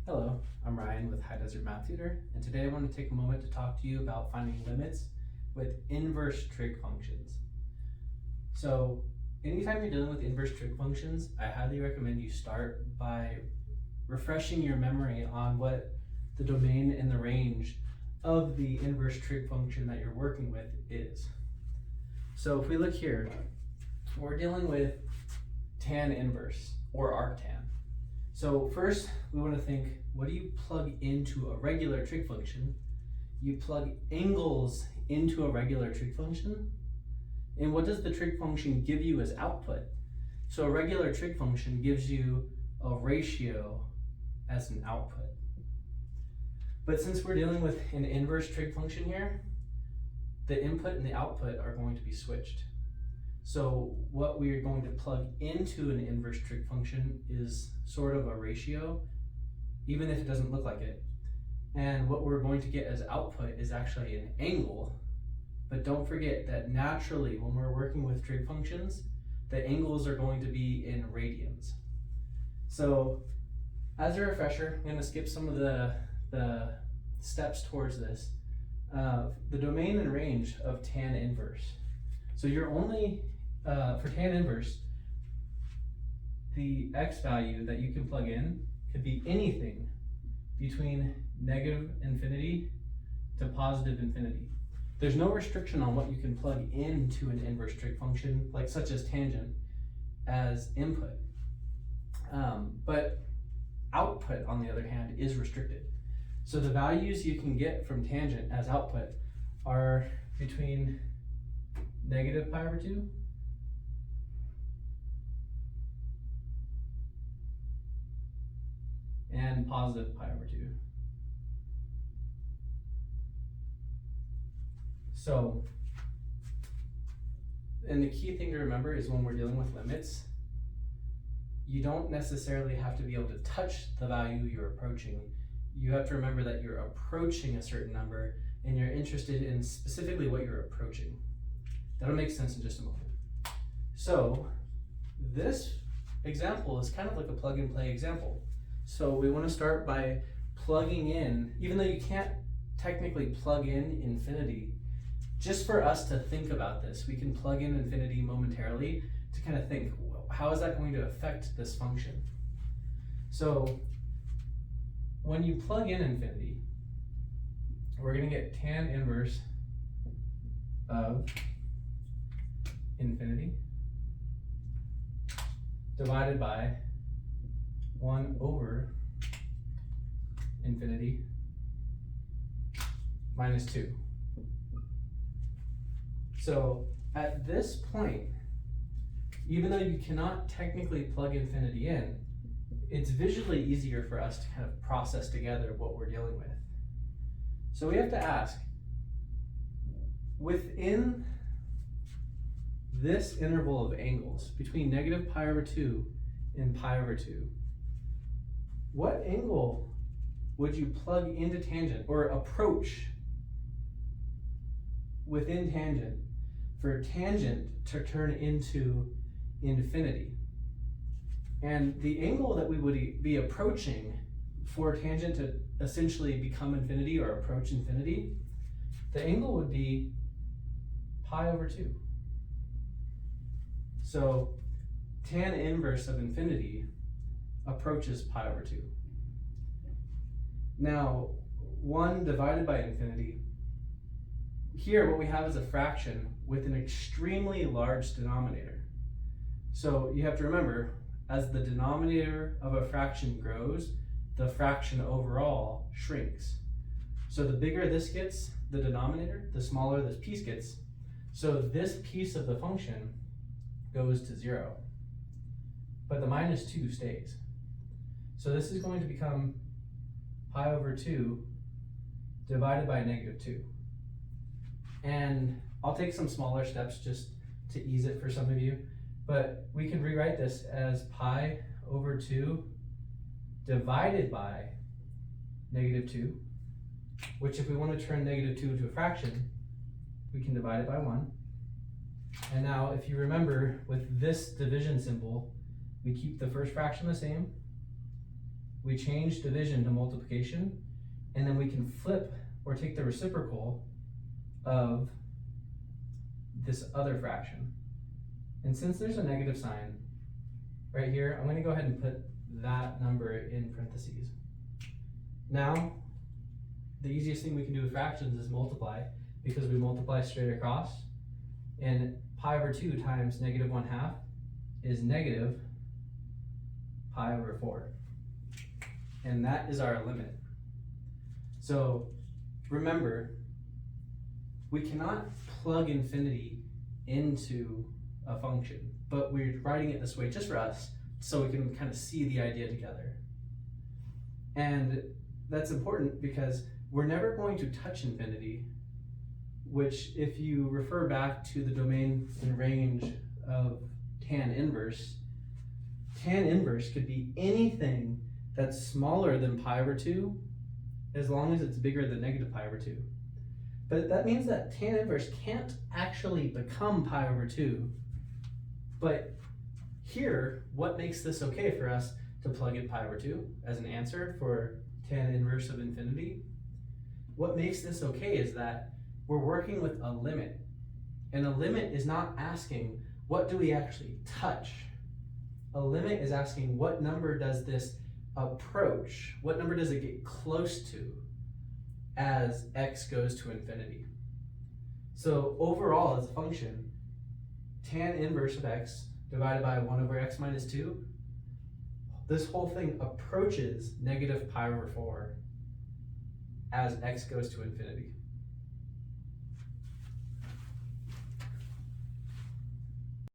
Hello, I'm Ryan with High Desert Math Tutor, and today I want to take a moment to talk to you about finding limits with inverse trig functions. So anytime you're dealing with inverse trig functions, I highly recommend you start by refreshing your memory on what the domain and the range of the inverse trig function that you're working with is. So if we look here, we're dealing with tan inverse or arctan. So first, we want to think, what do you plug into a regular trig function? You plug angles into a regular trig function. And what does the trig function give you as output? So a regular trig function gives you a ratio as an output. But since we're dealing with an inverse trig function here, the input and the output are going to be switched. So what we are going to plug into an inverse trig function is sort of a ratio, even if it doesn't look like it. And what we're going to get as output is actually an angle. But don't forget that naturally, when we're working with trig functions, the angles are going to be in radians. So as a refresher, I'm going to skip some of the steps towards this. The domain and range of tan inverse. So you're only, for tan inverse, the x value that you can plug in could be anything between negative infinity to positive infinity. There's no restriction on what you can plug into an inverse trig function, like such as tangent, as input. But output, on the other hand, is restricted. So the values you can get from tangent as output are between negative pi over 2 and positive pi over 2. So, and the key thing to remember is when we're dealing with limits, you don't necessarily have to be able to touch the value you're approaching. You have to remember that you're approaching a certain number and you're interested in specifically what you're approaching. That'll make sense in just a moment. So this example is kind of like a plug and play example. So we want to start by plugging in, even though you can't technically plug in infinity, just for us to think about this, we can plug in infinity momentarily to kind of think, how is that going to affect this function? So when you plug in infinity, we're going to get tan inverse of infinity divided by 1 over infinity minus 2. So at this point, even though you cannot technically plug infinity in, it's visually easier for us to kind of process together what we're dealing with. So we have to ask, within this interval of angles between negative pi over 2 and pi over 2, what angle would you plug into tangent or approach within tangent for tangent to turn into infinity? And the angle that we would be approaching for tangent to essentially become infinity or approach infinity, the angle would be pi over 2. So tan inverse of infinity approaches pi over 2. Now, 1 divided by infinity, here what we have is a fraction with an extremely large denominator. So you have to remember, as the denominator of a fraction grows, the fraction overall shrinks. So the bigger this gets, the denominator, the smaller this piece gets. So this piece of the function goes to 0, but the minus 2 stays. So this is going to become pi over 2 divided by negative 2. And I'll take some smaller steps just to ease it for some of you, but we can rewrite this as pi over 2 divided by negative 2, which if we want to turn negative 2 into a fraction, we can divide it by 1. And now if you remember, with this division symbol, we keep the first fraction the same, we change division to multiplication, and then we can flip or take the reciprocal of this other fraction. And since there's a negative sign right here, I'm going to go ahead and put that number in parentheses. Now, the easiest thing we can do with fractions is multiply, because we multiply straight across, and pi over 2 times negative 1/2 is negative pi over 4. And that is our limit. So remember, we cannot plug infinity into a function, but we're writing it this way just for us, so we can kind of see the idea together. And that's important because we're never going to touch infinity, which, if you refer back to the domain and range of tan inverse could be anything that's smaller than pi over 2, as long as it's bigger than negative pi over 2. But that means that tan inverse can't actually become pi over 2. But here, what makes this okay for us to plug in pi over 2 as an answer for tan inverse of infinity? What makes this okay is that we're working with a limit. And a limit is not asking, what do we actually touch? A limit is asking, what number does this approach? What number does it get close to as x goes to infinity? So overall, as a function, tan inverse of x divided by 1 over x minus 2, this whole thing approaches negative pi over 4 as x goes to infinity.